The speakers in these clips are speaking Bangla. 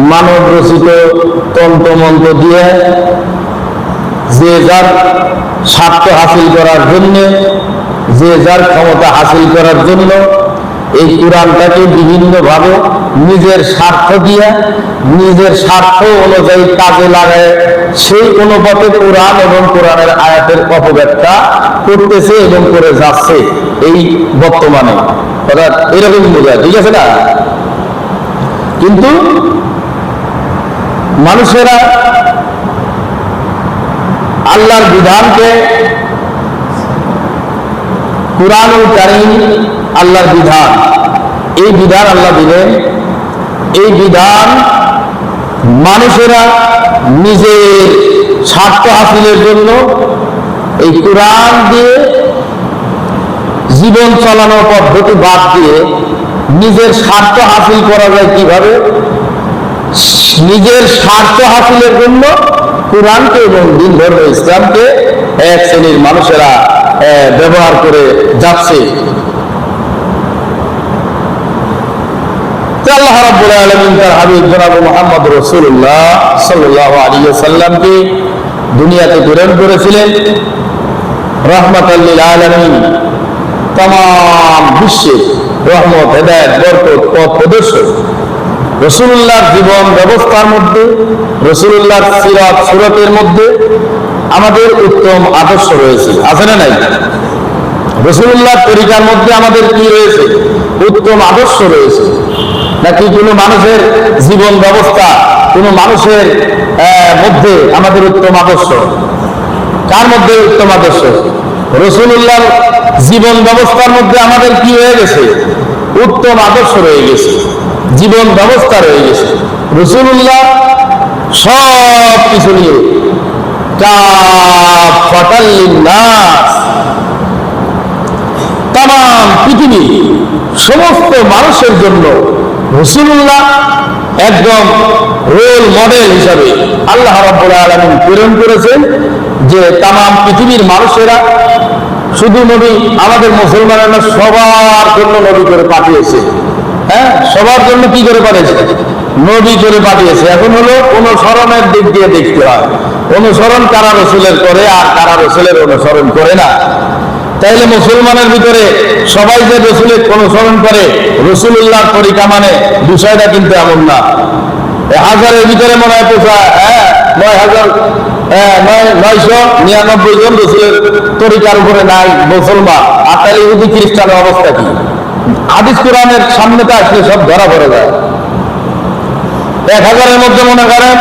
মানব রচিত তন্ত্রমন্ত্র দিয়ে যে যার স্বার্থ হাসিল করার জন্য, যে যার ক্ষমতা হাসিল করার জন্য এই কোরআনটাকে বিভিন্নভাবে নিজের স্বার্থ দিয়ে, নিজের স্বার্থ অনুযায়ী কাজে লাগায় সেই অনুপাতে কোরআন এবং কোরআনের আয়াতের অপব্যাখ্যা করতেছে এবং করে যাচ্ছে এই বর্তমানে। অর্থাৎ এরকম বোঝায়, ঠিক আছে না? কিন্তু মানুষেরা আল্লাহর বিধানকে, কুরআনুল কারীম আল্লাহর বিধান, এই বিধান আল্লাহ দিলেন, এই বিধান মানুষেরা নিজের স্বার্থ হাসিলের জন্য এই কোরআন দিয়ে জীবন চালানোর পদ্ধতি বাদ দিয়ে নিজের স্বার্থ হাসিল করা যায় কিভাবে, নিজের স্বার্থ হাসিলের জন্য কোরআনকে এবং দিন ধর্ম ইসলামকে এক শ্রেণীর মানুষেরা ব্যবহার করে যাচ্ছে। আল্লাহ রাব্বুল আলামিন তার হাবিব জনাব মুহাম্মদ রাসূলুল্লাহ সাল্লাল্লাহু আলাইহি ওয়াসাল্লামকে দুনিয়াতে প্রেরণ করেছিলেন রাহমাতাল লিল আলামিন, तमाम বিশ্বে রহমত, হেদায়েত, বরকত, পথ প্রদর্শক। রাসূলুল্লাহর জীবন ব্যবস্থার মধ্যে, রাসূলুল্লাহর সিরাত সুরতের মধ্যে আমাদের উত্তম আদর্শ রয়েছে, আছে না নাই? রাসূলুল্লাহর তরিকার মধ্যে আমাদের কি রয়েছে? উত্তম আদর্শ রয়েছে। নাকি কোনো মানুষের জীবন ব্যবস্থা, কোনো মানুষের মধ্যে আমাদের উত্তম আদর্শ? কার মধ্যে উত্তম আদর্শ? রাসূলুল্লাহর জীবন ব্যবস্থার মধ্যে আমাদের কি হয়ে গেছে? উত্তম আদর্শ রয়ে গেছে, জীবন ব্যবস্থা রয়ে গেছে। রাসূলুল্লাহ সব কিছু নিয়ে কাফাতাল লিন্নাস, তামাম পৃথিবী সমস্ত মানুষের জন্য রাসূলুল্লাহ একদম রোল মডেল হিসাবে আল্লাহ রাব্বুল আলামিন প্রেরণ করেছেন, যে তামাম পৃথিবীর মানুষেরা শুধু নবী আমাদের মুসলমানেরা সবার জন্য নবী করে পাঠিয়েছে। হ্যাঁ, সবার জন্য কি করে পাঠিয়েছে? নবী করে পাঠিয়েছে। এখন হলো অনুসরণের দিক দিয়ে দেখতে হয়, অনুসরণ কারা রাসূলের করে আর কারা রাসূলের অনুসরণ করে না। তাইলে মুসলমানের ভিতরে সবাই যে রাসূলের অনুসরণ করে, রাসূলুল্লাহর তরিকা মানে, বিষয়টা কিন্তু এমন না। 1000-এর ভিতরে মনে হয় 9,999 জন রাসূলের তরিকার উপরে নাই মুসলমান। আর তাহলে ইহুদি খ্রিস্টানের অবস্থা কি? হাদিস কোরআনের সামনেটা আসলে সব ধরা পড়ে যায়। 1000-এর মধ্যে মনে করেন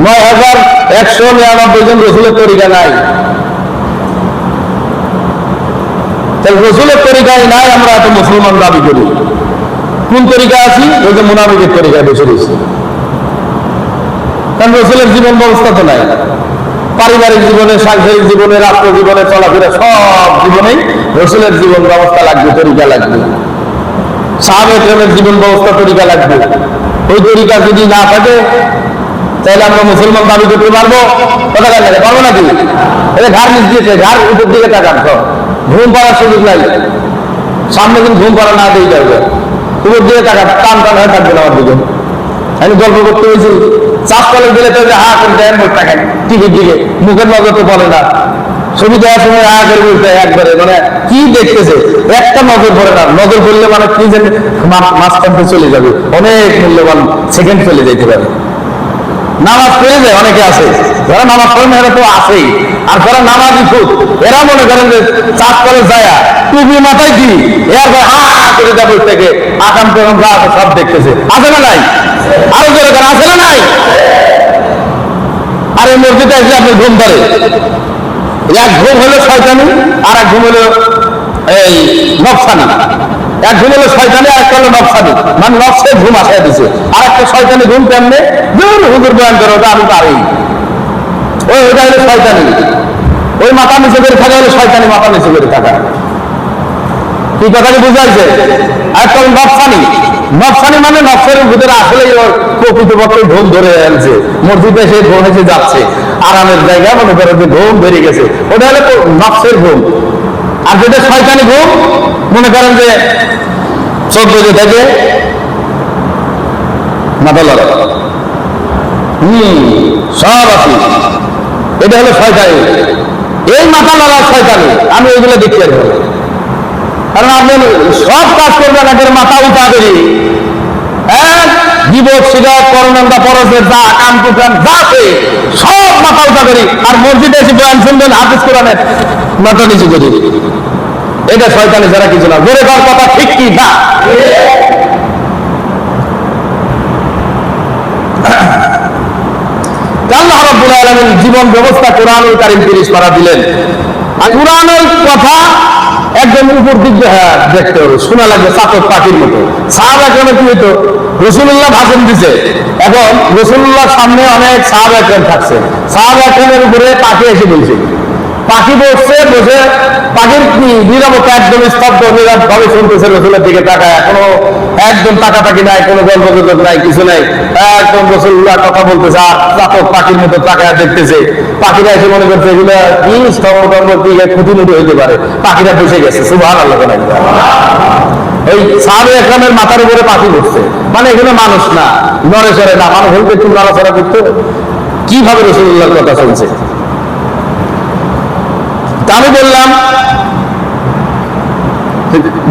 9,199 জন রাসূলের তরিকা নাই। তাহলে রাসূলের তরিকায় নাই, আমরা এত মুসলমান দাবি করি। কোন তরিকা আছি? ওই যে মুনাফিকের তরিকায় বসে রয়েছি। কারণ রাসূলের জীবন ব্যবস্থা তো নাই। পারিবারিক জীবনে, সাংসারিক জীবনে, রাষ্ট্র জীবনে, চলাফেরা সব জীবনেই রাসূলের জীবন ব্যবস্থা লাগবে, তরিকা লাগবে। সাহাবায়ে কেরামের জীবন ব্যবস্থা, তরিকা লাগবে। ওই তরিকা যদি না থাকে তাহলে আমরা মুসলমান দাবি করতে পারবো? কথা লাগে পারবো নাকি? এটা ঘাড় নিচ দিয়েছে, ঘাড় উপর দিকে তাকান, ঘুম পাড়ার সুযোগ নাই। সামনে কিন্তু ঘুম পাড়া না দিয়ে যাবে, উপর দিকে তাকান, টান টান হয়ে থাকবে আমার দিকে। আমি গল্প করতে হয়েছি, চাষ কলে গেলে তো হা করে দেন, মুখ তাকান টিভির দিকে, মুখের নজর তো পড়ে না। ছবি দেওয়ার সময় হা করে বলতে একবারে, মানে কি দেখতেছে একটা নজর পড়ে না। নজর পড়লে মানে কি যেন মাঝখানতে চলে যাবে, অনেক মূল্যবান সেকেন্ড চলে যেতে পারে। নামাজ পড়ে যায় অনেকে আছে, যারা নামাজ পড়েন এরা তো আছেই। আর যারা নামাজি খুব, এরা মনে করেন যে চাষ করে যায় টুপি মাথায় কি এরপর হা করে যাবে থেকে আকাম তখন যা আছে সব দেখতেছে, আছে না নাই? আরো জোরে করে আছে না নাই? আর এই মসজিদে এসে আপনি ঘুম ধরে, এক ঘুম হলো শয়তানি আর এক ঘুম হলো এই নফসানি। এক ঘুম হলো শয়তানি আর একটা হলো নফসানি, মানে নফসের ঘুম আসায় দিছে। আর একটা শয়তানি ঘুম কেমনে? হুজুর বয়ান করে ওটা আমি পারি, ওইটা হলো শয়তানি। ওই মাথা নিচে করে থাকা হলো শয়তানি, মাথা নিচে করে থাকা। কি কথাটি বুঝাইছে? আর একটা নফসানি, নফসানি মানে নফসের ভিতরে আসলে প্রকৃতপক্ষে ঘুম ধরে আনছে, মসজিদে সে ঘুম এসে যাচ্ছে, আরামের জায়গা মনে করে যে ঘুম বেড়ে গেছে, ওটা হলো নফসের ঘুম। আর যেটা শয়তানি ঘুম, মনে করেন যে 14 থেকে মাথা লড়ে সব আছে। এটা হলো শয়তানি, এই মাথা লড়া শয়তানি। আমি ওইগুলো দেখতে পারবো, কারণ আপনি সব কাজ করবেন একের মাথা উঠা করি, বিপদ সিগারেট করোনা পরশের যা কাম কুকান যা আছে সব মাথা উঠা করি, আর মসজিদে এসে বয়ান শুনবেন হাফিজ কোরআনের মাথা নিচু করি। এটা শয়তানি ছাড়া কিছু না। জোরে কর কথা ঠিক কি না? আল্লাহ রাব্বুল আলামিন জীবন ব্যবস্থা কোরআনুল কারীম 30 পারা দিলেন। আর কোরআনের কথা একদম উপর দিক দেখতে হবে, শোনা লাগবে চাতক পাখির মতো। সাহাবা কেন কি হইতো, রাসূলুল্লাহ ভাষণ দিছে, এখন রাসূলুল্লাহর সামনে অনেক সাহাবা একরাম থাকছে, সাহাবা একরামের উপরে পাখি এসে বলছে, পাখি বসছে, বসে পাখির নীরবতা একদম স্তব্ধ, নীরব ভাবে শুনতেছে, রাসূলের দিকে তাকায়, কোনো একদম তাকাতাকি নাই, কোনো গল্পগুজব নাই, কিছু নাই, একদম রাসূলুল্লাহ কথা বলতেছে আর চাতক পাখির মতো তাকায় দেখতেছে। পাখিরা এসে মনে করছে এগুলো কি স্তম্ভ কি খুঁটিমুটি হইতে পারে, পাখিরা বসে গেছে। সুবহানাল্লাহ। ওই সাহাবা একরামের মাথার উপরে পাখি বসছে, মানে এগুলো মানুষ না, নড়ে চড়ে না, মানুষ হইতে একটু নড়াচড়া করতে কিভাবে রাসূলুল্লাহর কথা শুনছে। আমি বললাম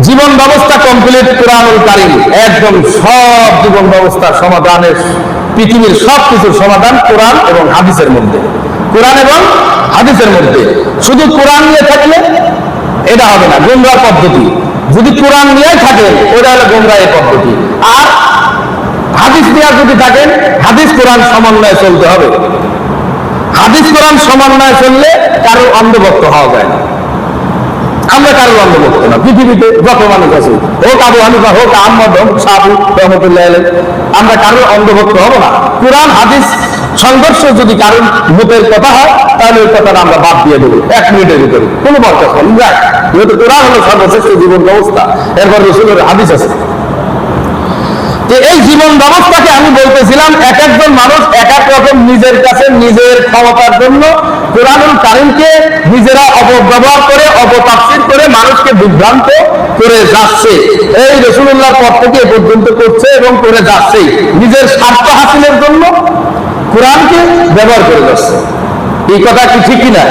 জীবন ব্যবস্থা কমপ্লিট কোরআনুল কারীম, একদম সব জীবন ব্যবস্থার সমাধানের, পৃথিবীর সব কিছুর সমাধান কোরআন এবং হাদিসের মধ্যে, কোরআন এবং হাদিসের মধ্যে। শুধু কোরআন নিয়ে থাকলে এটা হবে না, গোমরাহ পদ্ধতি। যদি কোরআন নিয়ে থাকেন ওটা হলো গোমরাহের পদ্ধতি, আর হাদিস নিয়ে যদি থাকেন হাদিস কোরআন সমন্বয়ে চলতে হবে। হাদিস কোরআন সমন্বয়ে চললে কারোর অন্ধভক্ত হওয়া যায় না। আমরা কারোর অন্ধভক্ত না, পৃথিবীতে যত মানুষ আছে, হোক আবু হানিফা, হোক আহমদ, হোক সাবু রহমতুল্লাহ আলাইহি, আমরা কারোর অন্ধভক্ত হব না। কোরআন হাদিস সংঘর্ষ যদি কারোর মতের কথা হয় তাহলে ওই কথাটা আমরা বাদ দিয়ে দেবো 1 মিনিটের ভিতরে, কোনো বরকত নেই। যাক, যেহেতু কোরআন হলো সর্বশ্রেষ্ঠ জীবন ব্যবস্থা, এরপর রাসূলের হাদিস আছে। এই জীবন ব্যবস্থাকে আমি বলতেছিলাম এক একজন মানুষ এক এক রকম নিজের কাছে নিজের ক্ষমতার জন্য কোরআনুল কারীমকে নিজেরা অপব্যবহার করে, অপতাফসীর করে মানুষকে বিভ্রান্ত করে যাচ্ছে। এই রাসূলুল্লাহর পর থেকে এ পর্যন্ত করছে এবং করে যাচ্ছে, নিজের স্বার্থ হাসিলের জন্য কোরআনকে ব্যবহার করে যাচ্ছে। এই কথা কি ঠিক কিনা?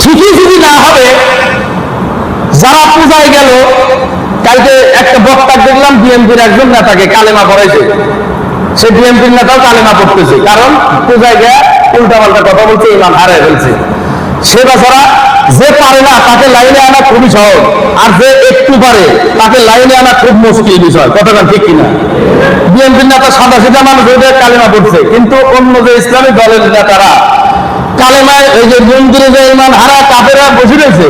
ঠিকই যদি না হবে, যারা পূজায় গেল, কালকে একটা বক্তা দেখলাম বিএনপির একজন নেতাকে কালেমা পড়াইছে, সে বিএনপির নেতাও কালেমা পড়তেছে, কারণ পূজায় গিয়ে উল্টাপাল্টা কথা বলছে, ইমান হারায় ফেলছে। সে বেচারা যে পারে না তাকে লাইনে আনা খুবই সহজ, আর যে একটু পারে তাকে লাইনে আনা খুব মুশকিল বিষয়। কথাটা ঠিক কিনা? বিএনপির নেতা সাদা সিধা মানুষ ওদের কালেমা পড়ছে, কিন্তু অন্য যে ইসলামী দলের নেতারা কালেমায় এই যে মন্দিরে যে ইমান হারা কাফেরা বসে রয়েছে,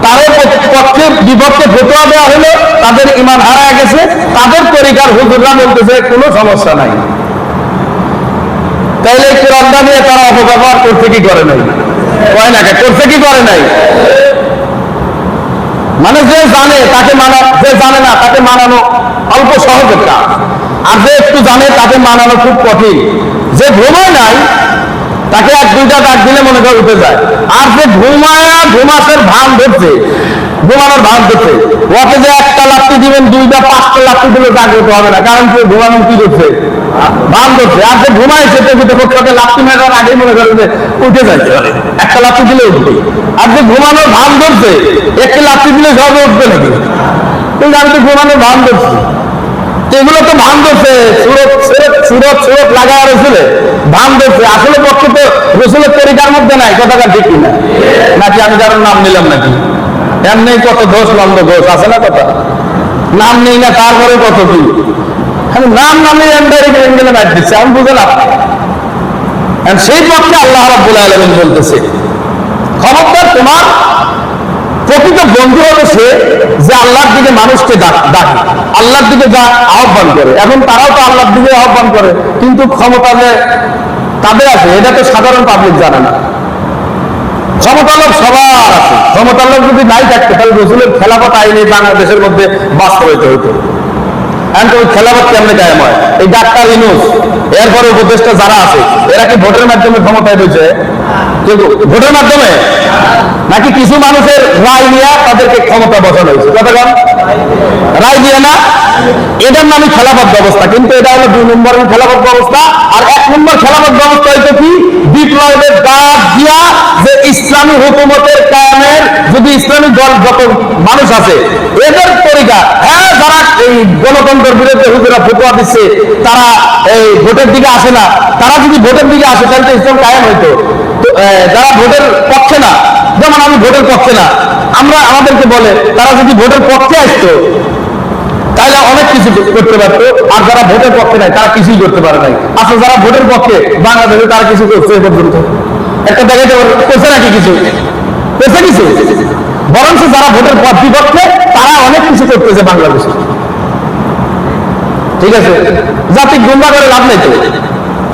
তাদের পক্ষে বিপক্ষে ফতোয়া দেওয়া হলো, তাদের ইমান হারায় গেছে, তাদের তরিকার হুজুররা বলতেছে কোনো সমস্যা নাই। তাইলে কোরআনটা নিয়ে তারা অপব্যবহার করছে কি করে নাই? কয় না, করছে কি করে নাই? মানে যে জানে তাকে মানা, যে জানে না তাকে মানানো অল্প সহজের কাজ, আর যে একটু জানে তাকে মানানো খুব কঠিন। যে ঘুমায় নাই তাকে 1-2টা ডাক দিলে মনে করে উঠে যায়, আর যে ঘুমাসের ভান ধরছে, ঘুমানোর ভান ধরছে, ওকে যে 1টা লাত্তি দিবেন, 2টা 5টা লাত্তি দিলে জাগ্রত হবে না, কারণ সে ঘুমানো কি করছে? ভান ধরছে। আর যে ঘুমাইছে তাকে লাত্তি মারার আগেই মনে করে যে উঠে যাচ্ছে, 1টা লাত্তি দিলে উঠবে। আর যে ঘুমানোর ভান ধরছে, 1টা লাত্তি দিলে সবে উঠবে নাকি? কিন্তু আমি তো ঘুমানোর ভান ধরছি, এগুলো তো ভান ধরছে, সুরত লাগায় রসুলে ভান ধরছে, আসলে পক্ষে তো রসুলের তরিকার মধ্যে নাই। কথাটা ঠিক কিনা? নাকি আমি কারোর নাম নিলাম নাকি? এমনি কত দোষ লন্দ দোষ আছে না, কথা নাম নেই না, তারপরে কত কি আমি নাম নামে ব্যাট দিচ্ছে, আমি বুঝে না। সেই পক্ষে আল্লাহ রাব্বুল আলামিন বলতেছে, খবরদার, তোমার প্রকৃত বন্ধু হলো সে যে আল্লাহর দিকে মানুষকে ডাকে, আল্লাহর দিকে যা আহ্বান করে। এখন তারাও তো আল্লাহর দিকে আহ্বান করে, কিন্তু ক্ষমতা যে তাদের আছে এটা তো সাধারণ পাবলিক জানে না। ক্ষমতা লোক সবার আছে, ক্ষমতা লোক যদি নাই থাকতো তাহলে রাসূলের খেলাফত আইন বাংলাদেশের মধ্যে বাস্তবায়িত হইতো। এখন তুমি খেলাফত কেমনে কায়েম হয়? এই ডাক্তার ইউনূস এরপরে উপদেষ্টা যারা আছে এরা কি ভোটের মাধ্যমে ক্ষমতায় রয়েছে? ভোটের মাধ্যমে নাকি কিছু মানুষের রায় নিয়ে তাদেরকে ক্ষমতা বসানো হয়েছে? কতক্ষণ রায় দিয়ে না? এটার নামই খেলাফত ব্যবস্থা, কিন্তু এটা হলো 2 নম্বরের খেলাফত ব্যবস্থা। আর 1 নম্বর খেলাফত ব্যবস্থা হইতো কি? বিপ্লবের ডাক দিয়া যে ইসলামী হুকুমতের কায়েমের যদি ইসলামী দল যত মানুষ আছে এদের তরিকা, হ্যাঁ যারা এই গণতন্ত্রের বিরুদ্ধে হুজুরা ফতোয়া দিচ্ছে তারা এই ভোটের দিকে আসে না, তারা যদি ভোটের দিকে আসে তাহলে তো ইসলাম কায়েম হইতো। যারা ভোটের পক্ষে না, যেমন আমি ভোটের পক্ষে না, আমাদেরকে বলে তারা যদি ভোটের পক্ষে আসতো তাহলে অনেক কিছু করতে পারতো, আর যারা ভোটের পক্ষে নাই তারা কিছুই করতে পারে নাই। আচ্ছা যারা ভোটের পক্ষে বাংলাদেশে তারা কিছু করছে এ পর্যন্ত একটা দেখাতে করছে নাকি? কিছু করছে? কিছু বরঞ্চ যারা ভোটের বিপক্ষে তারা অনেক কিছু করতেছে বাংলাদেশে। ঠিক আছে, জাতি গুন্ডা করে লাভ নাই তো,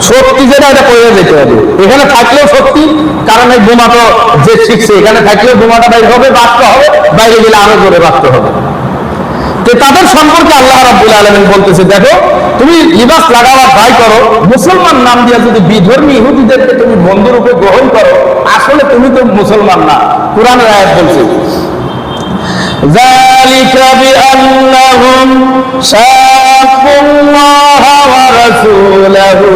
শক্তি যেটা এটা করে যেতে হবে। এখানে থাকলেও শক্তি, কারণ এই বোমা তো যে শিখছে এখানে থাকলেও বোমাটা বাইরে হবে, বাঁচতে হবে, বাইরে গেলে আরো জোরে বাঁচতে হবে। তো তাদের সম্পর্কে আল্লাহ রাব্বুল আলামিন বলতেছে, দেখো তুমি লিবাস লাগাওয়া ট্রাই করো, মুসলমান নাম দিয়ে যদি বিধর্মী ইহুদিদেরকে তুমি বন্ধুরূপে গ্রহণ করো, আসলে তুমি তো মুসলমান না। কোরআনের আয়াত বলছে যালিকা বিআন্নাহুম শাক্কুল্লাহা ওয়া রাসূলাহু,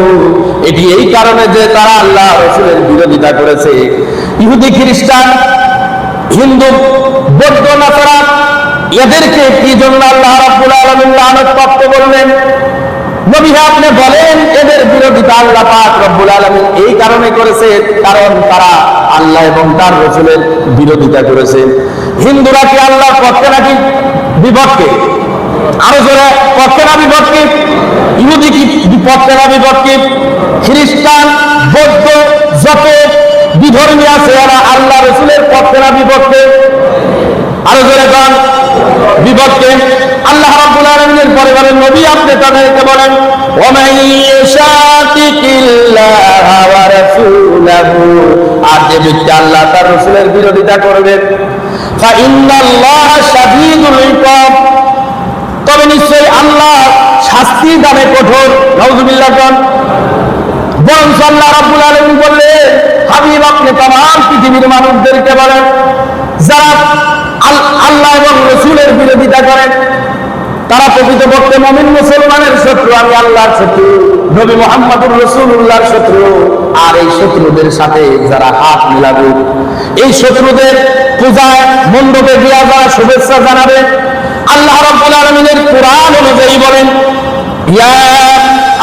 এটি এই কারণে যে তারা আল্লাহ রাসূলের বিরোধিতা করেছে। ইহুদি, খ্রিস্টান, হিন্দু, বৌদ্ধ, নাসারা এদেরকে কি জন্য আল্লাহ রাব্বুল আলামিন লানত প্রাপ্ত বললেন? নবী আপনি বলেন এদের বিরোধিতা আল্লাহ পাক রব্বুল আলামিন এই কারণে করেছে কারণ তারা আল্লাহ এবং তার রাসূলের বিরোধিতা করেছে। হিন্দুরা কি আল্লাহর পক্ষে নাকি বিপক্ষে? আরো জোরে, পক্ষে না বিপক্ষে? ইহুদি কি পক্ষে না বিপক্ষে? খ্রিস্টান, বৌদ্ধ যত বিধর্মী আছে এরা আল্লাহ রাসূলের পক্ষে না বিপক্ষে? আরো জোরে গান, বিপক্ষে। আল্লাহ রাব্বুল আলামিনের পরিবারের নবী আপনি তাদেরকে বলেন আর যে ব্যক্তি আল্লাহ তার রাসূলের বিরোধিতা করবে তবে নিশ্চয়ই আল্লাহ শাস্তি দানে কঠোর। নাউযুবিল্লাহ। বরং আল্লাহ রাব্বুল আলামিন বললেন হাবিব আপনি तमाम পৃথিবীর মানুষদেরকে বলেন যারা আল্লাহ এবং রাসূলের বিরোধিতা করেন তারা প্রকৃতপক্ষে মুমিন মুসলমানের শত্রু, আমি আল্লাহর শত্রু, নবী মুহাম্মদুর রাসূলুল্লাহর শত্রু। আর এই শত্রুদের সাথে যারা হাত মিলাবে, এই শত্রুদের পূজায় মণ্ডপে গিয়ে যারা শুভেচ্ছা জানাবে, আল্লাহ রাব্বুল আলামিনের কোরআন অনুযায়ী বলেন ইয়া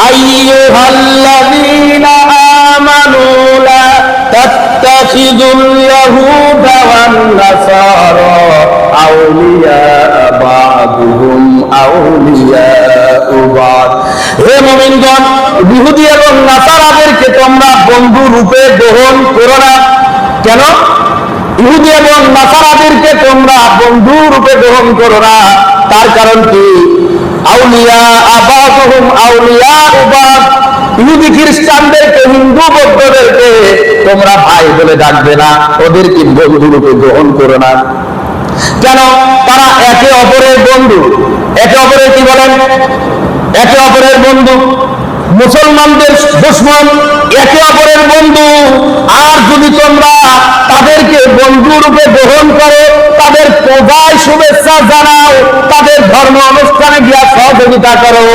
আইয়ুহাল্লাযীনা আমানু লা তাত্তাখিযুল ইয়াহুদা ওয়ান নাসারা আউলিয়া বা'দুহুম আউলিয়াউ বা'দ। হে মুমিনগণ, ইহুদি এবং নাসারাদেরকে তোমরা বন্ধু রূপে গ্রহণ করো না। কেন? ইহুদি এবং নাসারাদেরকে তোমরা বন্ধু রূপে গ্রহণ করো না, তার কারণ কি? আউলিয়া বা'দুহুম আউলিয়াউ বা'দ, ইহুদি খ্রিস্টানদেরকে, হিন্দু বৌদ্ধদেরকে তোমরা ভাই বলে ডাকবে না, ওদেরকে বন্ধু রূপে গ্রহণ করো না। কেন? তারা একে অপরের বন্ধু। একে অপরের কি বলেন? একে অপরের বন্ধু। মুসলমানদের দুশমন একে অপরের বন্ধু। আর যদি তোমরা তাদেরকে বন্ধু রূপে গ্রহণ করো, তাদের পূজায় শুভেচ্ছা জানাও, তাদের ধর্ম অনুষ্ঠানে গিয়া সহযোগিতা করো,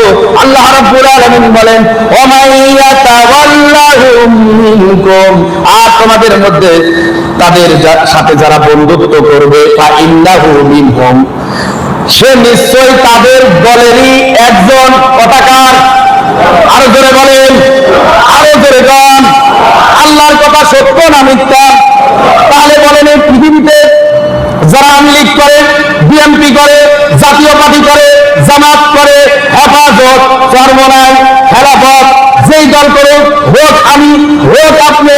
আল্লাহ রাব্বুল আলামিন বলেন ওয়ামাইয়াতাওয়াল্লাহুম মিনকুম, আর তোমাদের মধ্যে তাদের সাথে যারা বন্ধুত্ব করবে ফাইন্নাহু মিনহুম, সে নিশ্চয়ই তাদের দলেরই একজন। কথাকার আরো জোরে বলেন, আরো জোরে গান। আল্লাহর কথা সত্য না মিথ্যা? তাহলে বলেন এই পৃথিবীতে যারা আওয়ামী লীগ করে, বিএনপি করে, জাতীয় পার্টি করে, জামাত করে, হেফাজত, চরমনাই, খেলাফত, যেই দল করে হোক আমি হোক আপনি,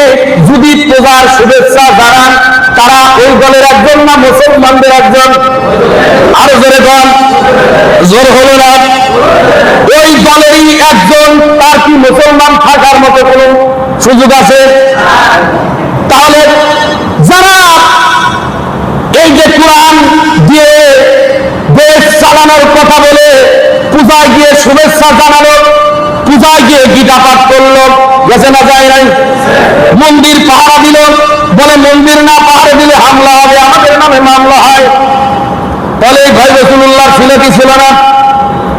যদি পূজার শুভেচ্ছা জানান, তারা ওই দলের একজন না মুসলমানদের একজন? আরো জোরে গান। জোর হলো না? ওই দলেরই একজন। তার কি মুসলমান থাকার মতো কোন সুযোগ আছে? তাহলে যারা এই যে কোরআন দিয়ে দেশ চালানোর কথা বলে, পূজা পূজায় গিয়ে শুভেচ্ছা জানালো, পূজায় গিয়ে গীতা পাঠ করলো, গেছে না যায় নাই? মন্দির পাহারা দিল, বলে মন্দির না পাহারা দিলে হামলা হবে, আমাদের নামে মামলা হয়। তাহলে এই ভাই রাসূলুল্লাহ ছিল কি ছিল না?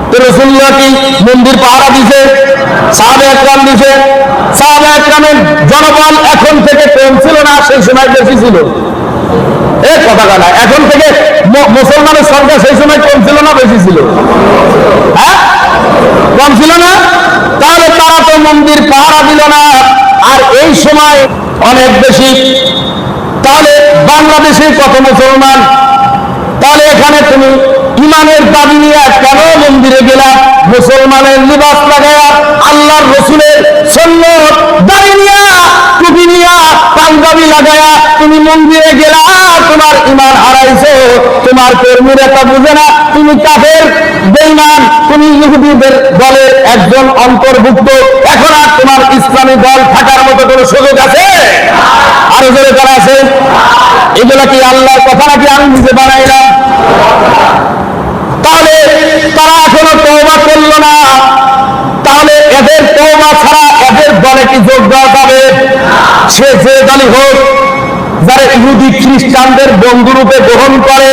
তো রাসূলুল্লাহ কি মন্দির পাহারা দিছে? সাহাবা একরাম দিছে। সাহাবা একরামের জনবল এখন থেকে কম ছিল না, সেই সময় বেশি ছিল। এই কথা না, এখন থেকে মুসলমানের সংখ্যা সেই সময় কম ছিল না বেশি ছিল? হ্যাঁ, কম ছিল না। তাহলে তারা তো মন্দির পাহারা দিল না, আর এই সময় অনেক বেশি। তাহলে বাংলাদেশে কত মুসলমান? তাহলে এখানে তুমি ইমানের দাবি নিয়ে কেন মন্দিরে গেলা? মুসলমানের লিবাস লাগায়া, আল্লাহর রসুলের সুন্নাত দাড়ি নিয়া, টুপি নিয়া, পাঞ্জাবি লাগায়া তুমি মন্দিরে গেলা, তোমার ইমান হারাইছো। তোমার কর্মীরা তা বুঝে না, তুমি কাফের, বেঈমান, তুমি ইহুদিদের দলের একজন অন্তর্ভুক্ত। এখন আর তোমার ইসলামী দল থাকার মতো কোনো সুযোগ আছে? আরো জোরে করা আছে? এগুলা কি আল্লাহর কথা নাকি আমি নিজে বানাইলাম? তাহলে তারা এখনো তওবা করলো না। তাহলে এদের তওবা ছাড়া এদের দলে কি যোগ দেওয়া যাবে? সে যে দলই হোক, যারা ইহুদি খ্রিস্টানদের বন্ধুরূপে গ্রহণ করে,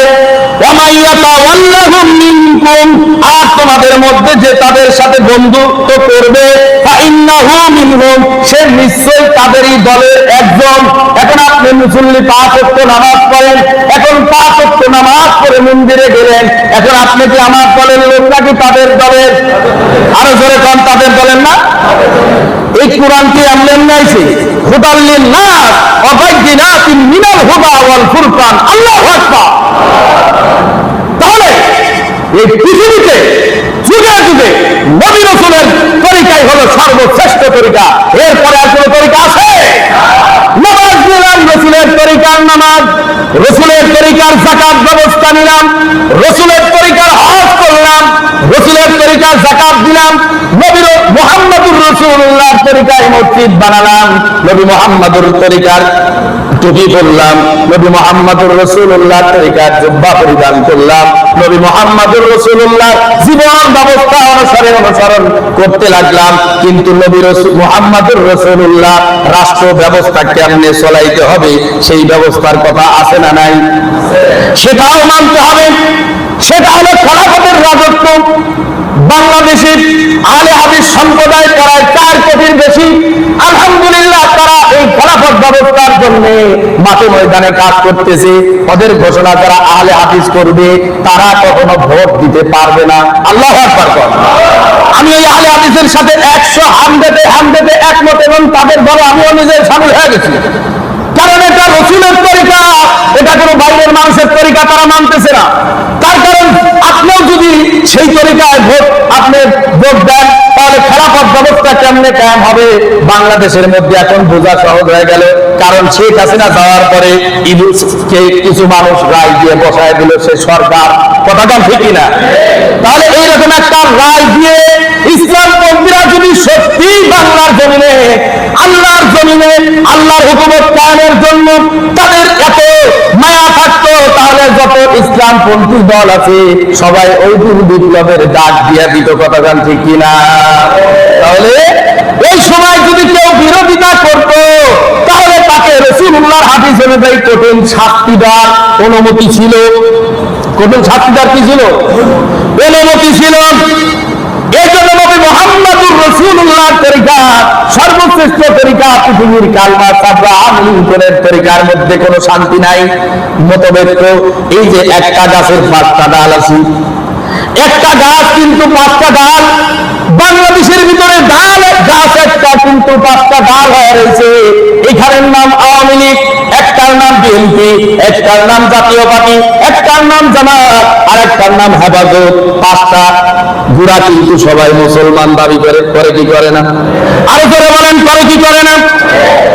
আর তোমাদের মধ্যে যে তাদের সাথে বন্ধুত্ব করবে, সে নিশ্চয় তাদেরই দলের একজন। এখন আপনি মুসল্লি 5 ওয়াক্ত নামাজ পড়েন, এখন 5 ওয়াক্ত নামাজ পড়ে মন্দিরে গেলেন, এখন আপনি কি আমার দলের লোক নাকি তাদের দলের? আরো জোরে কম, তাদের দলের না? এই কোরআন কি আমলেন নাইছে? হুদাল লিন-নাস ওয়া বাইয়িনাতিন মিনাল হুদা ওয়াল ফুরকান। আল্লাহু আকবার। তাহলে এই পৃথিবীতে যুগে যুগে নবী রাসূলের তরিকাই হলো সর্বশ্রেষ্ঠ তরিকা। এরপরে আর কোনো তরিকা আছে? নামাজ নিলাম রাসূলের তরিকার নামাজ, রাসূলের তরিকার যাকাত ব্যবস্থা নিলাম, রাসূলের তরিকার হজ করলাম, রাসূলের তরিকার যাকাত দিলাম, নবী মুহাম্মদুর রাসূলুল্লাহর তরিকায় মসজিদ বানালাম, নবী মুহাম্মদুর তরিকার টুপি পরলাম, নবী মুহাম্মদুর রাসূলুল্লাহর তরিকার জুব্বা পরিধান করলাম, নবী মুহাম্মদুর রাসূলুল্লাহ জীবন ব্যবস্থা অনুসরণ করতে লাগলাম। কিন্তু নবী মুহাম্মদুর রাসূলুল্লাহ রাষ্ট্র ব্যবস্থা কেমনে চলাইতে হবে সেই ব্যবস্থার কথা আছে না নাই? সেটাও মানতে হবে। সেটা হলো খেলাফতের রাজত্ব। বাংলাদেশের আহলে হাদিস সম্প্রদায় প্রায় 4 কোটির বেশি। আলহামদুলিল্লাহ, তারা এই খেলাফত ব্যবস্থার জন্য মাঠে ময়দানে কাজ করতেছে। ওদের ঘোষণা, যারা আহলে হাদিস করবে তারা কখনো ভোট দিতে পারবে না। আল্লাহু আকবার। আমি এই আহলে হাদিসের সাথে 100 একমত, এবং তাদের দলে আমিও নিজে শামিল হয়ে গেছি। কারণ এটা রাসূলের তরিকা, এটা কোনো বাইরের মানুষের তরিকা তারা মানতেছে না। তার কারণ আপনিও যদি সেই তরিকায় আপনি ভোট দেন, তাহলে খেলাফত ব্যবস্থা কেমনে কায়েম হবে বাংলাদেশের মধ্যে এখন বোঝা সহজ হয়ে গেল। কারণ শেখ হাসিনা যাওয়ার পরে ইউনূসকে কিছু মানুষ রায় দিয়ে বসায় দিল সে সরকার। কথাটা ঠিক না? তাহলে এইরকম একটা রায় দিয়ে ইসলামপন্থীরা যদি সত্যি বাংলার জমিনে, আল্লাহর জমিনে আল্লাহর হুকুমত কায়েমের জন্য তাদের এত মায়া থাকতো, তাহলে যত ইসলামপন্থী দল আছে সবাই ওই বিপ্লবের ডাক দিয়ে দিত। কথাটা ঠিক কিনা? তাহলে এই সময় যদি কেউ বিরোধিতা করত, তাহলে তাকে রাসূলুল্লাহর হাদিস অনুযায়ী কঠিন শাস্তি দেওয়ার অনুমতি ছিল। কঠিন শাস্তি দেওয়ার কি ছিল? অনুমতি ছিল। এই জন্য নবী মুহাম্মদুর রাসূলুল্লাহর তরিকা সর্বশ্রেষ্ঠ তরিকা। পৃথিবীর কালমা আব্রাহাম লিঙ্কনের তরিকার মধ্যে কোনো শান্তি নাই, মতভেদ। এই যে একটা গাছের 5টা ডাল আছে, একটা গাছ কিন্তু 5টা ডাল। বাংলাদেশের ভিতরে ডাল গাছ একটা, কিন্তু 5টা ডাল হয়ে রয়েছে। এখানের নাম আওয়ামী লীগ, একটার নাম বিএনপি, একটার নাম জাতীয় পার্টি, একটার নাম জামাত, আর একটার নাম হেফাজত। 5টা গুড়া কিন্তু সবাই মুসলমান দাবি করে কি করে না? আরো করে বলেন, করে কি করে না?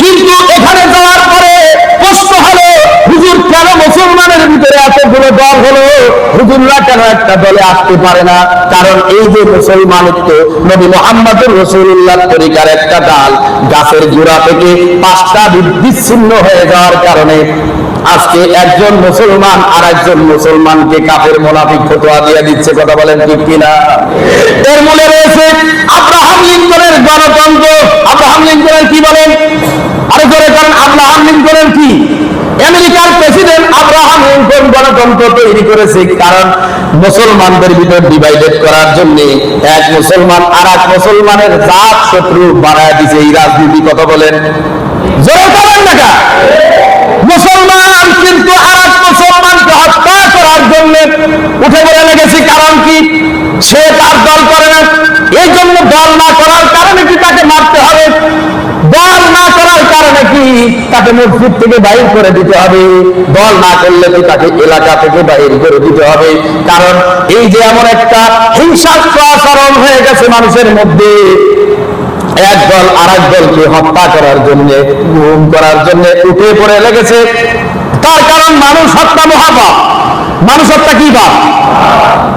কিন্তু এখানে যাওয়ার পরে প্রশ্ন হলো, হুজুর কেন মুসলমানের ভিতরে এতগুলো দল হলো? হুজুররা কেন একটা দলে আসতে পারে না? কারণ এই যে মুসলমানিত্ব, নবী মুহাম্মদুর রাসূলুল্লাহর তরিকার একটা ডাল গাছের গোড়া থেকে 5টা বিচ্ছিন্ন হয়ে যাওয়ার কারণে আজকে একজন মুসলমান আর একজন মুসলমানকে কাফের মুনাফিক ফতোয়া দিয়ে দিচ্ছে, কথা বলেন ঠিক কিনা? এর মূলে রয়েছে আব্রাহাম লিঙ্কনের গণতন্ত্র। আব্রাহাম লিঙ্কনের কি বলেন? আরে জোরে কারণ আব্রাহাম লিঙ্কনের কি? আমেরিকার প্রেসিডেন্ট আব্রাহাম লিঙ্কন গণতন্ত্র তৈরি করেছে, কারণ মুসলমানদের ভিতর ডিভাইডেড করার জন্য এক মুসলমান আর এক মুসলমানের জাত শত্রু বানায় দিছে এই রাজনীতি, কথা বলেন জোরে করেন না? মুসলমান কিন্তু আর এক মুসলমানকে হত্যা করার জন্য উঠে পড়ে লেগেছে। কারণ কি? সে তার দল করে না, এই জন্য দল না করার কারণে কি তাকে মারতে হবে? দল না করার কারণে কি তাকে মসজিদ থেকে বাইর করে দিতে হবে? দল না করলে কি তাকে এলাকা থেকে বাইর করে দিতে হবে? কারণ এই যে এমন একটা হিংসাত্মক আচরণ হয়ে গেছে মানুষের মধ্যে, এক দল আর এক দলকে হত্যা করার জন্য, গুম করার জন্য উঠে পড়ে লেগেছে। তার কারণ মানুষ হত্যা মহাপাপ। মানুষ হত্যা কি পাপ?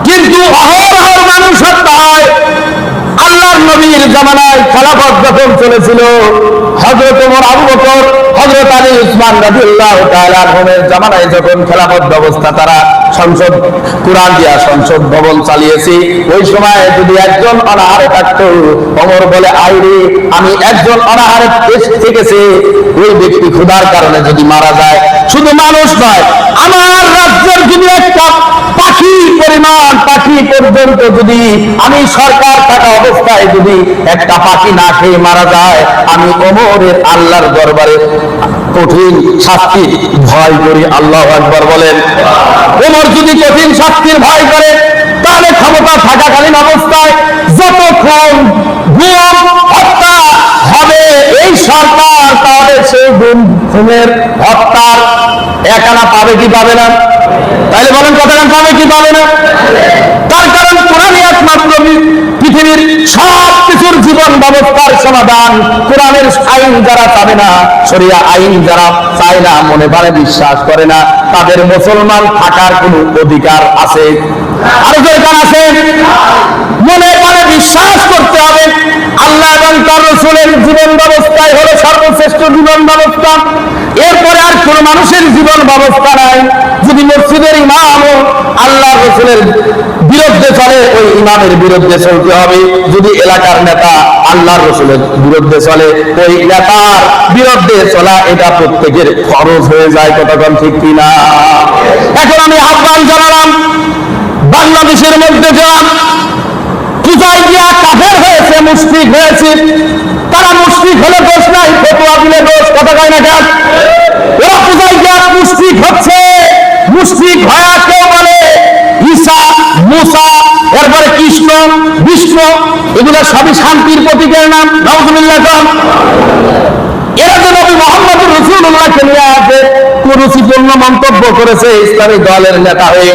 কিন্তু অহরহ মানুষ হত্যা হয়। আল্লাহর নবীর জামানায় খেলাফত যখন চলেছিল, হযরত ওমর, আবু বকর, হযরত আলী, উসমান রাদিয়াল্লাহু তাআলা আনহুমের জামানায় যখন খেলাফত ব্যবস্থা তারা সংসদ কুরআন দিয়া সংসদ ভবন চালিয়েছে, ওই সময় যদি একজন অনাহারে থাকতো, ওমর বলে আইরে আমি একজন অনাহারে থেকেছে, ওই ব্যক্তি ক্ষুধার কারণে যদি মারা যায়, শুধু মানুষ নয় আমার রাজ্যের যদি একটা পাখি পরিমাণ, পাখি পর্যন্ত যদি আমি সরকার থাকা অবস্থায় যদি একটা পাখি না খেয়ে মারা যায়, আমি ওমরের আল্লাহর দরবারে কঠিন শাস্তির ভয় করি। আল্লাহু আকবার বলেন। ওমর যদি কঠিন শাস্তির ভয় করে, তাহলে ক্ষমতা থাকাকালীন অবস্থায় যতক্ষণ গুম হত্যা হবে এই সরকার, তাহলে সেই খুনের হত্যার একানা পাবে কি পাবে না? তাহলে বলেন কতক্ষণ পাবে কি পাবে না? তার কারণ কোরআনই একমাত্র পৃথিবীর সব কিছুর জীবন ব্যবস্থার সমাধান। কোরআনের আইন যারা চাবে না, শরিয়া আইন যারা চায় না, মনে প্রাণে বিশ্বাস করে না, তাদের মুসলমান থাকার কোনো অধিকার আছে? আর দরকার আছে? মনে প্রাণে বিশ্বাস করতে হবে আল্লাহ এবং তার রাসূলের জীবন ব্যবস্থাই হলো সর্বশ্রেষ্ঠ জীবন ব্যবস্থা। এরপরে আর কোন মানুষের জীবন ব্যবস্থা নাই। যদি মসজিদের ইমাম আল্লাহ রাসূলের বিরুদ্ধে চলে, ওই ইমামের বিরুদ্ধে চলতে হবে। যদি এলাকার নেতা আল্লাহ রাসূলের বিরুদ্ধে চলে, ওই নেতার বিরুদ্ধে চলা এটা প্রত্যেকের ফরজ হয়ে যায়। কতক্ষণ ঠিক কিনা? এখন আমি আহ্বান জানালাম, বাংলাদেশের মধ্যে যারা পূজায় গিয়া কাফের হয়েছে, মুশরিক হয়েছে, তারা মুশরিক হলে দোষ নাই, ফতোয়া দিলে দোষ। কথা কয় না কেন? ওরা পূজায় গিয়া মুশরিক হচ্ছে। মুশরিক হয়ে কেউ বলে ঈসা, মুসা, এরপরে কৃষ্ণ, বিষ্ণু, এগুলো সবই শান্তির প্রতীকের নাম। নাউযুবিল্লাহ। এরা যে নবী মুহাম্মদুর রাসূলুল্লাহকে নিয়ে আছে কুরুচিপূর্ণ মন্তব্য করেছে ইসলামী দলের নেতা হয়ে,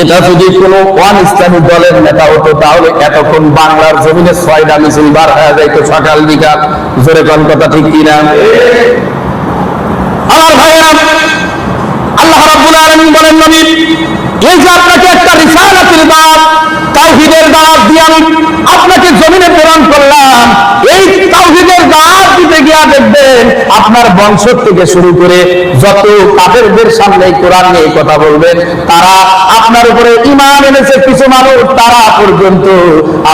এটা যদি কোনো ওয়ান ইসলামী দলের নেতা হতো, তাহলে এতক্ষণ বাংলার জমিনে 6টা মিছিল বার হয়ে যাইতো সকাল বিকাল। জোরে কোন কথা ঠিক কিনা? আমার ভাইয়েরা, আল্লাহ রাব্বুল আলামিন বলেন, নবী এই যে আপনাকে একটা রিসালাতের দাওয়াত, তাওহীদের দাওয়াত দিয়ে আমি আপনাকে জমিনে প্রেরণ করলাম, এই তাওহীদের দাওয়াত দিতে গিয়া দেখবেন আপনার বংশ থেকে শুরু করে যত কাফেরদের সামনে কোরআন নিয়ে কথা বলবেন, তারা আপনার উপরে ঈমান এনেছে কিছু মানুষ, তারা পর্যন্ত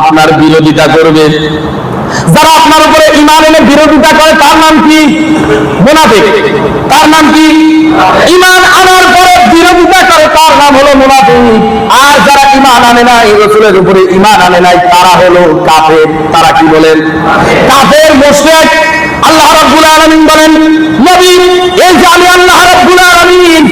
আপনার বিরোধিতা করবে। যারা আপনার উপরে ঈমান এনে বিরোধিতা করে তার নাম কি? মুনাফিক। তার নাম কি? ঈমান আনার পরে বিরোধিতা করে তার নাম হলো মুনাফিক। আর যারা ঈমান আনে নাই, রাসূলের উপরে ঈমান আনে নাই, তারা হলো কাফের। তারা কি বলেন? কাফের, মুশরিক। আল্লাহ রাব্বুল আলামিন বলেন, নবী এই যে আমি আল্লাহ রাব্বুল আলামিন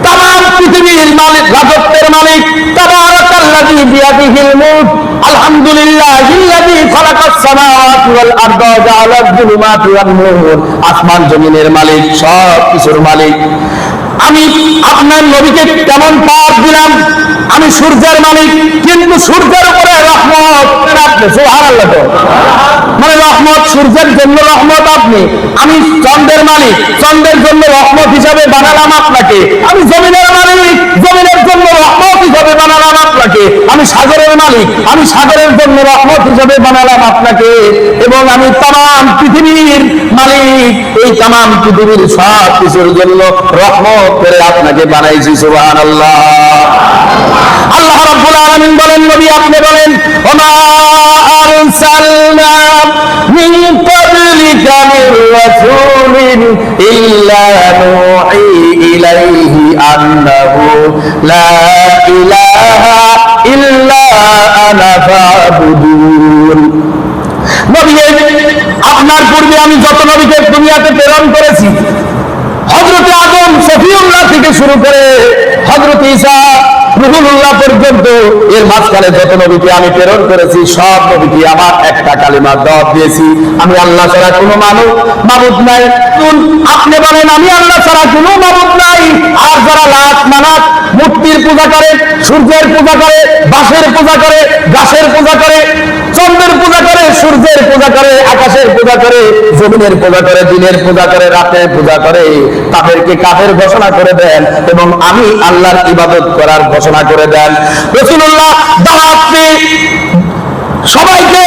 তামাম পৃথিবীর মালিক, রাজত্বের মালিক, তাবারাকাল্লাযী বিয়াদিহিল মুলক, আলহামদুলিল্লাহিল্লাযী খালাকাস সামাওয়াতি ওয়াল আরদা ওয়া জাআলায যুলুমাতি ওয়ান নূর, আসমান জমিনের মালিক, সব কিছুর মালিক। আমি আপনার নবীকে কেমন পাওয়ার দিলাম? আমি সূর্যের মালিক, কিন্তু সূর্যের উপরে রহমত আপনি। সুবহানাল্লাহ। মানে রহমত সূর্যের জন্য রহমত আপনি। আমি চন্দ্রের মালিক, চন্দ্রের জন্য রহমত হিসাবে বানালাম আপনাকে। আমি জমিনের মালিক, জমিনের জন্য রহমত হিসাবে বানালাম আপনাকে। আমি সাগরের মালিক, আমি সাগরের জন্য রহমত হিসেবে বানালাম আপনাকে, এবং আমি তামাম পৃথিবীর মালিক, এই তামাম পৃথিবীর সব কিছুর জন্য রহমত করে আপনাকে বানাইছি। সুবহানাল্লাহ। আল্লাহ রাব্বুল আলামিন বলেন, নবী আপনি বলেন, ওমা আরসালনা মিন ক্বাবলিকা মির রাসূলিন ইল্লা নূহি ইলাইহি আন্নাহু লা ইলাহা ইল্লা আনা ফাবুদুন। নবী, আপনার পূর্বে আমি যত নবীকে দুনিয়াতে প্রেরণ করেছি, হযরত আদম সফিউল্লাহ থেকে শুরু করে হযরত ঈসা রুহুল্লাহ পর্যন্ত, এর মাঝখানে যত নবীকে আমি প্রেরণ করেছি, সব নবীকে আমার একটা কালিমা দাওয়াত দিয়েছি, আমি আল্লাহ ছাড়া কোনো মাবুদ নাই। আপনি বলেন আমি আল্লাহ ছাড়া কোনো মাবুদ নাই। আর যারা লাত মানাত মূর্তির পূজা করে, সূর্যের পূজা করে, বাঁশের পূজা করে, গাছের পূজা করে, চন্দ্রের পূজা করে, সূর্যের পূজা করে, আকাশের পূজা করে, জমিনের পূজা করে, দিনের পূজা করে, রাতের পূজা করে, তাদেরকে কাফের ঘোষণা করে দেন এবং আমি আল্লাহর ইবাদত করার ঘোষণা করে দেন। রাসূলুল্লাহ দাওয়াত দিয়ে সবাইকে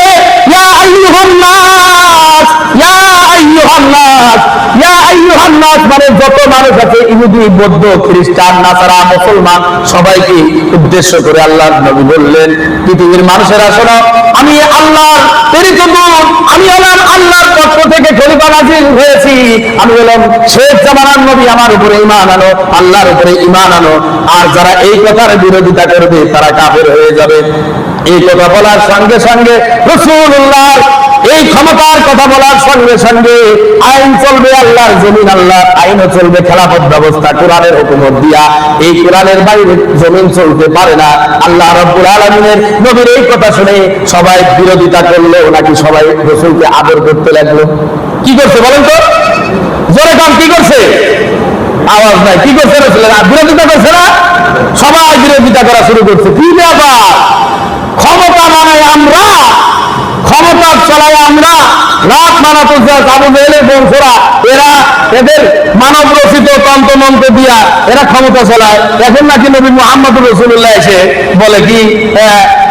ইয়া আইয়ুহান নাস, ইয়া আইয়ুহান নাস, ইয়া আইয়ুহান নাস মানে যত মানুষ আছে, ইহুদি, বৌদ্ধ, খ্রিস্টান, নাসারা, মুসলমান, সবাইকে উদ্দেশ্য করে আল্লাহর নবী বললেন, পৃথিবীর মানুষেরা শোনো, আমি আল্লাহর প্রেরিত দূত, আমি হলাম আল্লাহর পক্ষ থেকে খলিফা নাজিল হয়েছি, আমি হলাম শেষ জামানার নবী, আমার উপরে ঈমান আনো, আল্লাহর উপরে ঈমান আনো। আর যারা এই কথার বিরোধিতা করবে তারা কাফের হয়ে যাবে। এই কথা বলার সঙ্গে সঙ্গে রাসূলুল্লাহ এই ক্ষমতার কথা বলার সঙ্গে সঙ্গে আইন চলবে আল্লাহর জমিন, আল্লাহর আইনও চলবে, খেলাফত ব্যবস্থা কোরআনের হুকুমত দিয়া। এই কোরআনের বাইরে জমিন চলতে পারে না। আল্লাহ রাব্বুল আলামিনের নবীর এই কথা শুনে সবাই বিরোধিতা করলো, নাকি সবাই রাসূলকে আদর করতে লাগলো? কি করছে বলেন তো? জোরে কাম কি করছে? আওয়াজ নাই। কি করছে? বিরোধিতা করছে না? সবাই বিরোধিতা করা শুরু করছে। কি ব্যাপার? ক্ষমতা মানে আমরা, ক্ষমতা চলাই আমরা, রাত মানাতো আবু জেহেলের বংশরা, এরা এদের মানব রচিত তন্ত্রমন্ত্র দিয়া এরা ক্ষমতা চালায়। এখন নাকি নবী মুহাম্মদুর রাসূলুল্লাহ এসে বলে কি,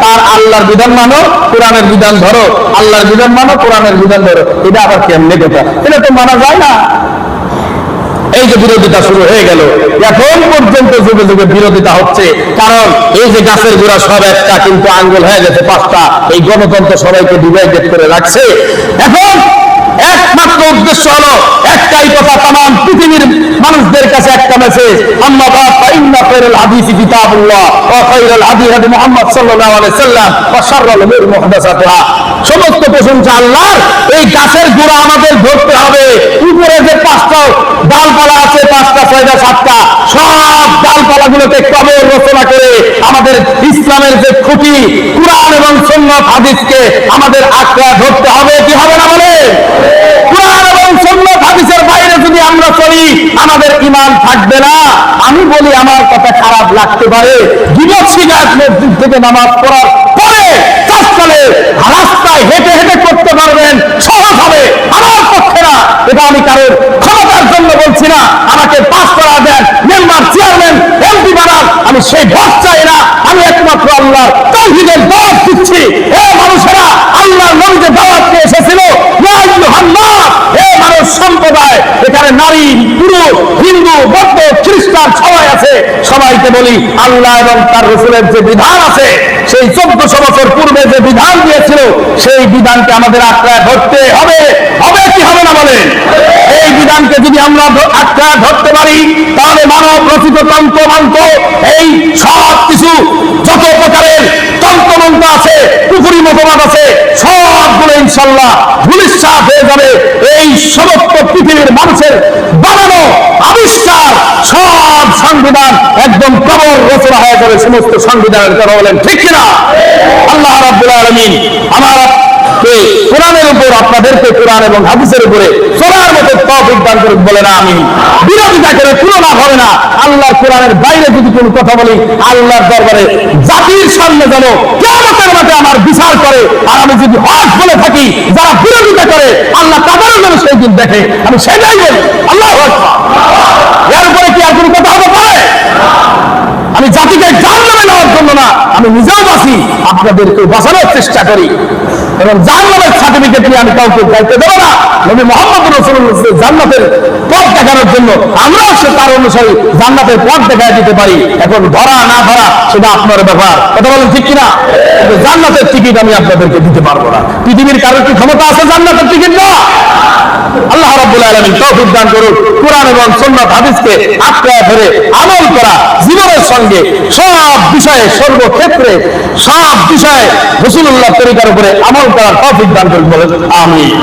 তার আল্লাহর বিধান মানো, কোরআনের বিধান ধরো, আল্লাহর বিধান মানো, কোরআনের বিধান ধরো। এটা আবার কেমনে কথা? এটা তো মানা যায় না। এই যে বিরোধিতা শুরু হয়ে গেল, এখন পর্যন্ত যুগে যুগে বিরোধিতা হচ্ছে, কারণ এই যে গাছের গোড়া সব একটা, কিন্তু আঙ্গুল হয়ে গেছে পাঁচটা। এই গণতন্ত্র সবাইকে ডিভাইডেড করে রাখছে। এখন একমাত্র উদ্দেশ্য হলো একটাই কথা, তামাম পৃথিবীর মানুষদের কাছে একটা মেসেজ, আম্মা বাদ ফাইন্না খায়রুল হাদিসি কিতাবুল্লাহ ওয়া খায়রুল হাদি হাদি মুহাম্মদ সাল্লাল্লাহু আলাইহি সাল্লাম ওয়া শাররুল উমুরি মুহদাসাতুহা। সমস্ত প্রশংসা আল্লাহর। এই গাছের গোড়া আমাদের ধরতে হবে। উপরে যে পাঁচটা ডালপালা আছে, পাঁচটা, ছয়টা, সাতটা, সব ডালপালাগুলোকে কবর রচনা করে আমাদের ইসলামের যে খুঁটি কুরআন এবং সুন্নাত হাদিসকে আমাদের আঁকড়ে ধরতে হবে। কি হবে না বলে? কুরআন এবং সুন্নাত হাদিসের বাইরে যদি আমরা চলি, আমাদের ঈমান থাকবে না। আমি বলি, আমার কথা খারাপ লাগতে পারে, বিপদ শিকায়ত মসজিদ থেকে নামাজ পড়ার পরে কাজকালে রাস্তায় হেঁটে হেঁটে করতে পারবেন, সহজ হবে। আমার পক্ষে না, এটা আমি কারোর ক্ষমতার জন্য বলছি না। আমাকে পাস করা দেন, মেম্বার, চেয়ারম্যান, এমপি বানান, আমি সেই ভোট চাই না। আমি একমাত্র আল্লাহর তাওহীদের দাওয়াত দিচ্ছি। হে মানুষেরা, আল্লাহর নবী যে দাওয়াত দিয়ে এসেছিল, ইয়া আইয়ুহান নাস, হে মানুষ সম্প্রদায়, এখানে নারী, পুরুষ, হিন্দু, বৌদ্ধ, খ্রিস্টান সবাই আছে। সবাইকে বলি, আল্লাহ এবং তার রাসূলের যে বিধান আছে, সেই 1400 বছর পূর্বে যে বিধান দিয়েছিল, সেই বিধানকে আমাদের আঁকড়ে ধরতে হবে। হবে কি হবে না বলেন? এই বিধানকে যদি আমরা আঁকড়ে ধরতে পারি, তাহলে মানব রচিত তন্ত্রমন্ত্র, এই সব কিছু যত প্রকারের তন্ত্রমন্ত্র আছে, পুকুরি মতবাদ আছে, সবগুলো ইনশাল্লাহ ধূলিসাৎ হয়ে যাবে। এই সমস্ত পৃথিবীর মানুষের বানানো আবিষ্কার সব সংবিধান একদম কবর রচনা হয়ে যাবে। সমস্ত সংবিধানের কথা বলেন ঠিক কিনা? আল্লাহ রাব্বুল আলামিন আমাকে কোরআনের উপর, আপনাদেরকে কোরআন এবং হাদিসের উপরে চলার মতো তৌফিক দান করুন বলে না আমি। বিরোধিতা করে কোনো লাভ হবে না। আল্লাহর কোরআনের বাইরে যদি কোনো কথা বলি, আল্লাহর দরবারে জাতির সামনে যেন কিয়ামতের মাঠে আমার বিচার করে। আর আমি যদি হক বলে থাকি, যারা বিরোধিতা করে, আল্লাহ তাদেরও যেন সেই দিন দেখে। আমি সেটাই বলি। আল্লাহু আকবার। এর উপরে কি আর কোনো কথা হতে পারে? আমি জাতিকে জাহান্নামে নেওয়ার জন্য না, আমি নিজেও বাঁচি, আপনাদেরকে বাঁচানোর চেষ্টা করি, এবং জান্নাতের সার্টিফিকেট নিয়ে আমি কাউকে যাইতে দেবো না। নবী মুহাম্মদ রাসূলুল্লাহ জান্নাতের পথ দেখানোর জন্য আমরাও সে তার অনুসারী জান্নাতের পথ দেখায় দিতে পারি। এখন ধরা না ধরা সেটা আপনার ব্যাপার, কথা বলেন ঠিক কিনা? কিন্তু জান্নাতের টিকিট আমি আপনাদেরকে দিতে পারবো না। পৃথিবীর কারোর কি ক্ষমতা আছে জান্নাতের টিকিট না? আল্লাহ রাব্বুল আলামিন তৌফিক দান করুন। কোরআন এবং সুন্নাত হাদিসকে আঁকড়ে ধরে আমল করা, জীবনের সঙ্গে সব বিষয়ে সর্বক্ষেত্রে সব বিষয়ে রাসূলুল্লাহর তরিকার উপরে আমল করার তৌফিক দান করুন, বলেন আমিন।